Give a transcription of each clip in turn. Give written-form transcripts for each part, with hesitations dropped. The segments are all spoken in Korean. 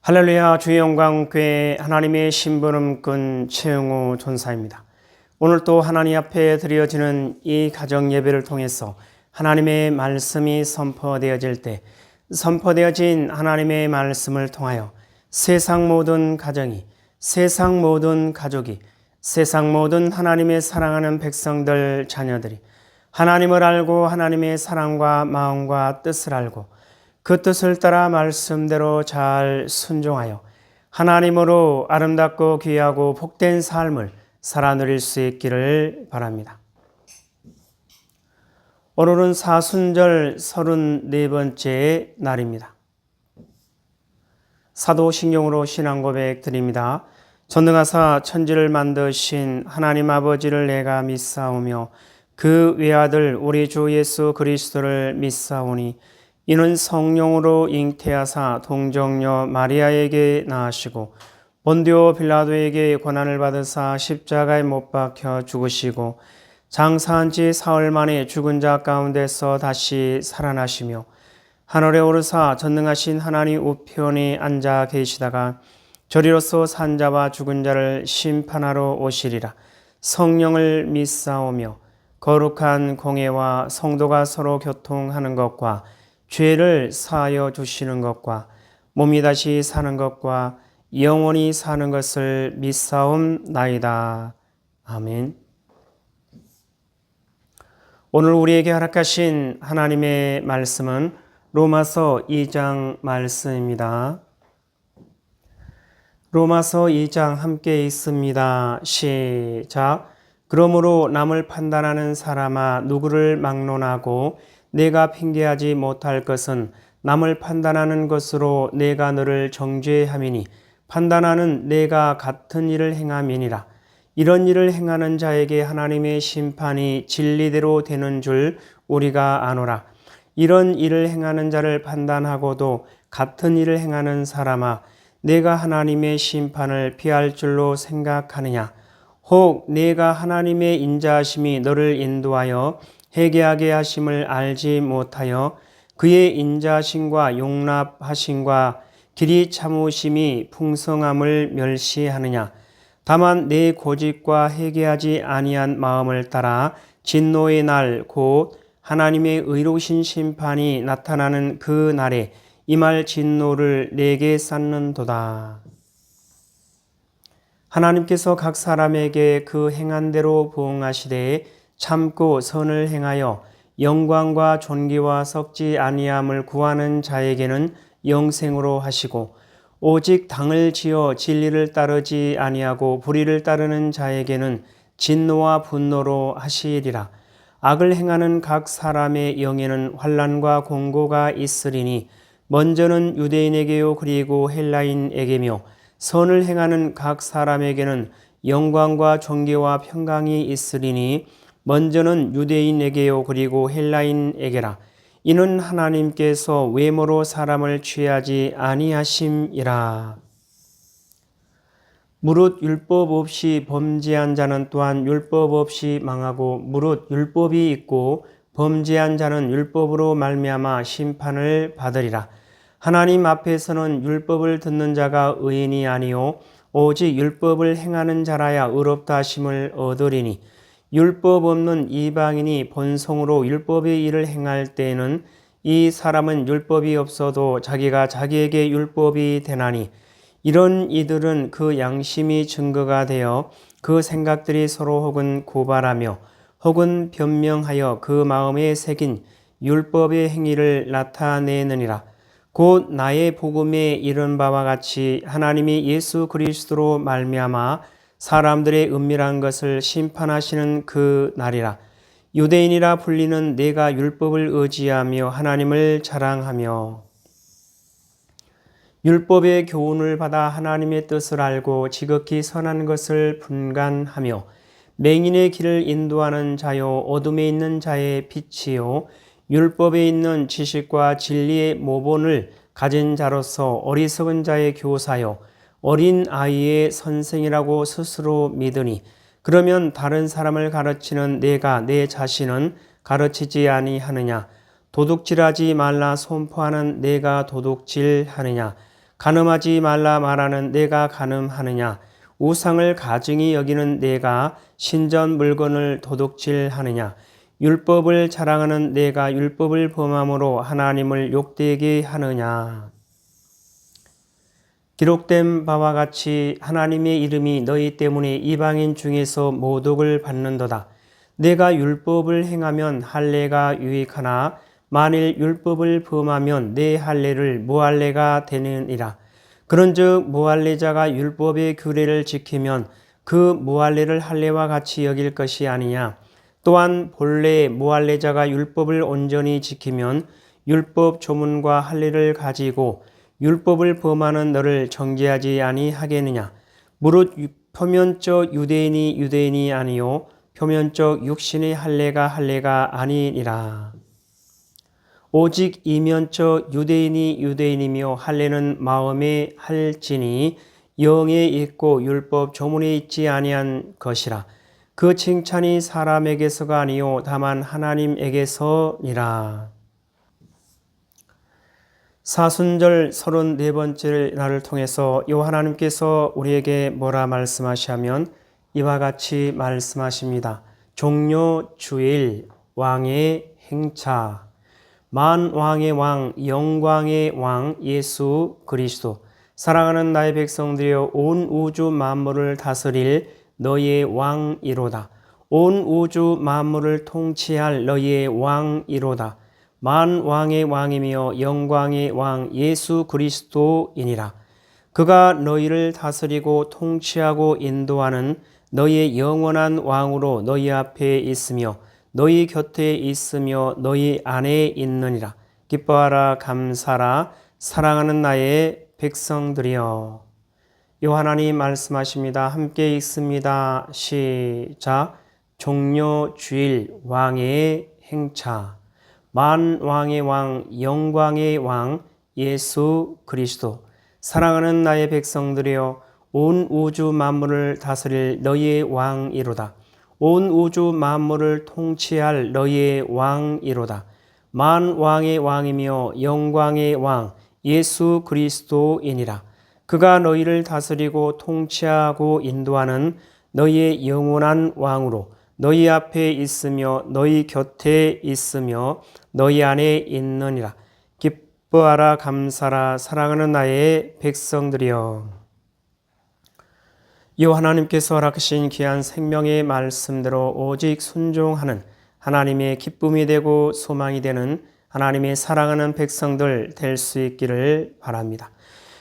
할렐루야. 주의 영광 교회 하나님의 심부름꾼 최영우 전사입니다. 오늘 또 하나님 앞에 드려지는 이 가정 예배를 통해서 하나님의 말씀이 선포되어질 때 선포되어진 하나님의 말씀을 통하여 세상 모든 가정이, 세상 모든 가족이, 세상 모든 하나님의 사랑하는 백성들 자녀들이 하나님을 알고 하나님의 사랑과 마음과 뜻을 알고 그 뜻을 따라 말씀대로 잘 순종하여 하나님으로 아름답고 귀하고 복된 삶을 살아 누릴 수 있기를 바랍니다. 오늘은 사순절 34번째 날입니다. 사도신경으로 신앙 고백 드립니다. 전능하사 천지를 만드신 하나님 아버지를 내가 믿사오며 그 외아들 우리 주 예수 그리스도를 믿사오니 이는 성령으로 잉태하사 동정녀 마리아에게 낳으시고 본디오 빌라도에게 고난을 받으사 십자가에 못 박혀 죽으시고 장사한 지 사흘 만에 죽은 자 가운데서 다시 살아나시며 하늘에 오르사 전능하신 하나님 우편에 앉아 계시다가 저리로서 산 자와 죽은 자를 심판하러 오시리라. 성령을 믿사오며 거룩한 공예와 성도가 서로 교통하는 것과 죄를 사하여 주시는 것과 몸이 다시 사는 것과 영원히 사는 것을 믿사옵나이다. 아멘. 오늘 우리에게 허락하신 하나님의 말씀은 로마서 2장 말씀입니다. 로마서 2장 함께 있습니다. 시작. 그러므로 남을 판단하는 사람아 누구를 막론하고 내가 핑계하지 못할 것은 남을 판단하는 것으로 내가 너를 정죄함이니 판단하는 내가 같은 일을 행함이니라. 이런 일을 행하는 자에게 하나님의 심판이 진리대로 되는 줄 우리가 아노라. 이런 일을 행하는 자를 판단하고도 같은 일을 행하는 사람아 내가 하나님의 심판을 피할 줄로 생각하느냐. 혹 내가 하나님의 인자하심이 너를 인도하여 회개하게 하심을 알지 못하여 그의 인자하심과 용납하심과 길이 참으심이 풍성함을 멸시하느냐. 다만 내 고집과 회개하지 아니한 마음을 따라 진노의 날 곧 하나님의 의로우신 심판이 나타나는 그 날에 임할 진노를 내게 쌓는도다. 하나님께서 각 사람에게 그 행한 대로 보응하시되 참고 선을 행하여 영광과 존귀와 썩지 아니함을 구하는 자에게는 영생으로 하시고 오직 당을 지어 진리를 따르지 아니하고 불의를 따르는 자에게는 진노와 분노로 하시리라. 악을 행하는 각 사람의 영에는 환난과 공고가 있으리니 먼저는 유대인에게요 그리고 헬라인에게며 선을 행하는 각 사람에게는 영광과 존귀와 평강이 있으리니 먼저는 유대인에게요 그리고 헬라인에게라. 이는 하나님께서 외모로 사람을 취하지 아니하심이라. 무릇 율법 없이 범죄한 자는 또한 율법 없이 망하고 무릇 율법이 있고 범죄한 자는 율법으로 말미암아 심판을 받으리라. 하나님 앞에서는 율법을 듣는 자가 의인이 아니요 오직 율법을 행하는 자라야 의롭다 하심을 얻으리니 율법 없는 이방인이 본성으로 율법의 일을 행할 때에는 이 사람은 율법이 없어도 자기가 자기에게 율법이 되나니 이런 이들은 그 양심이 증거가 되어 그 생각들이 서로 혹은 고발하며 혹은 변명하여 그 마음에 새긴 율법의 행위를 나타내느니라. 곧 나의 복음에 이른 바와 같이 하나님이 예수 그리스도로 말미암아 사람들의 은밀한 것을 심판하시는 그 날이라. 유대인이라 불리는 내가 율법을 의지하며 하나님을 자랑하며 율법의 교훈을 받아 하나님의 뜻을 알고 지극히 선한 것을 분간하며 맹인의 길을 인도하는 자요 어둠에 있는 자의 빛이요 율법에 있는 지식과 진리의 모본을 가진 자로서 어리석은 자의 교사요 어린 아이의 선생이라고 스스로 믿으니 그러면 다른 사람을 가르치는 내가 내 자신은 가르치지 아니하느냐? 도둑질하지 말라 선포하는 내가 도둑질하느냐? 간음하지 말라 말하는 내가 간음하느냐? 우상을 가증히 여기는 내가 신전 물건을 도둑질하느냐? 율법을 자랑하는 내가 율법을 범함으로 하나님을 욕되게 하느냐? 기록된 바와 같이 하나님의 이름이 너희 때문에 이방인 중에서 모독을 받는도다. 내가 율법을 행하면 할례가 유익하나 만일 율법을 범하면 내 할례를 무할례가 되느니라. 그런즉 무할례자가 율법의 규례를 지키면 그 무할례를 할례와 같이 여길 것이 아니냐. 또한 본래 무할례자가 율법을 온전히 지키면 율법 조문과 할례를 가지고 율법을 범하는 너를 정죄하지 아니하겠느냐. 무릇 표면적 유대인이 유대인이 아니요 표면적 육신의 할례가 아니니라. 오직 이면적 유대인이 유대인이며 할례는 마음에 할지니 영에 있고 율법 조문에 있지 아니한 것이라. 그 칭찬이 사람에게서가 아니요 다만 하나님에게서니라. 사순절 34번째 날을 통해서 요 하나님께서 우리에게 뭐라 말씀하시냐면 이와 같이 말씀하십니다. 종료 주일 왕의 행차 만왕의 왕 영광의 왕 예수 그리스도 사랑하는 나의 백성들이여 온 우주 만물을 다스릴 너희의 왕이로다. 온 우주 만물을 통치할 너희의 왕이로다. 만왕의 왕이며 영광의 왕 예수 그리스도이니라. 그가 너희를 다스리고 통치하고 인도하는 너희의 영원한 왕으로 너희 앞에 있으며 너희 곁에 있으며 너희 안에 있느니라. 기뻐하라 감사라 사랑하는 나의 백성들이여. 요 하나님 말씀하십니다. 함께 읽습니다. 시작. 종료 주일 왕의 행차 만왕의 왕 영광의 왕 예수 그리스도 사랑하는 나의 백성들이여 온 우주 만물을 다스릴 너희의 왕이로다. 온 우주 만물을 통치할 너희의 왕이로다. 만왕의 왕이며 영광의 왕 예수 그리스도이니라. 그가 너희를 다스리고 통치하고 인도하는 너희의 영원한 왕으로 너희 앞에 있으며 너희 곁에 있으며 너희 안에 있느니라. 기뻐하라 감사라 사랑하는 나의 백성들이여. 이 하나님께서 허락하신 귀한 생명의 말씀대로 오직 순종하는 하나님의 기쁨이 되고 소망이 되는 하나님의 사랑하는 백성들 될 수 있기를 바랍니다.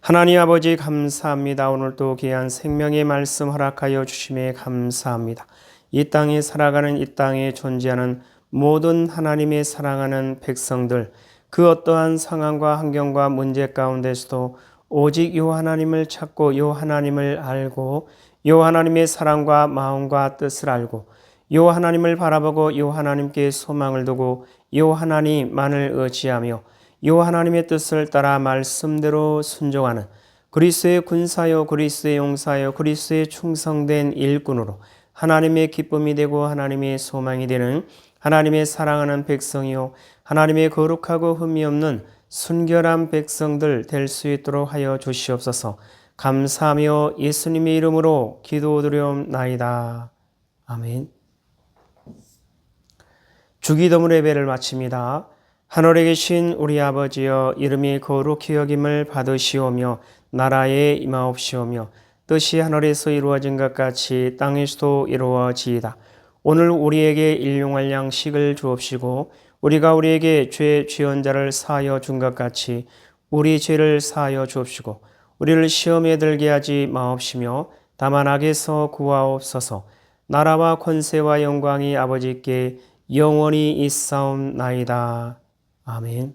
하나님 아버지 감사합니다. 오늘도 귀한 생명의 말씀 허락하여 주심에 감사합니다. 이 땅에 살아가는 이 땅에 존재하는 모든 하나님의 사랑하는 백성들 그 어떠한 상황과 환경과 문제 가운데서도 오직 요 하나님을 찾고 요 하나님을 알고 요 하나님의 사랑과 마음과 뜻을 알고 요 하나님을 바라보고 요 하나님께 소망을 두고 요 하나님만을 의지하며 요 하나님의 뜻을 따라 말씀대로 순종하는 그리스도의 군사요 그리스도의 용사요 그리스도의 충성된 일꾼으로 하나님의 기쁨이 되고 하나님의 소망이 되는 하나님의 사랑하는 백성이요 하나님의 거룩하고 흠이 없는 순결한 백성들 될 수 있도록 하여 주시옵소서. 감사하며 예수님의 이름으로 기도드리옵나이다. 아멘. 주기도문 예배를 마칩니다. 하늘에 계신 우리 아버지여 이름이 거룩히 여김을 받으시오며 나라에 임하옵시오며 뜻이 하늘에서 이루어진 것 같이 땅에서도 이루어지이다. 오늘 우리에게 일용할 양식을 주옵시고 우리가 우리에게 죄 지은 자를 사하여 준 것 같이 우리 죄를 사하여 주옵시고 우리를 시험에 들게 하지 마옵시며 다만 악에서 구하옵소서. 나라와 권세와 영광이 아버지께 영원히 있사옵나이다. 아멘.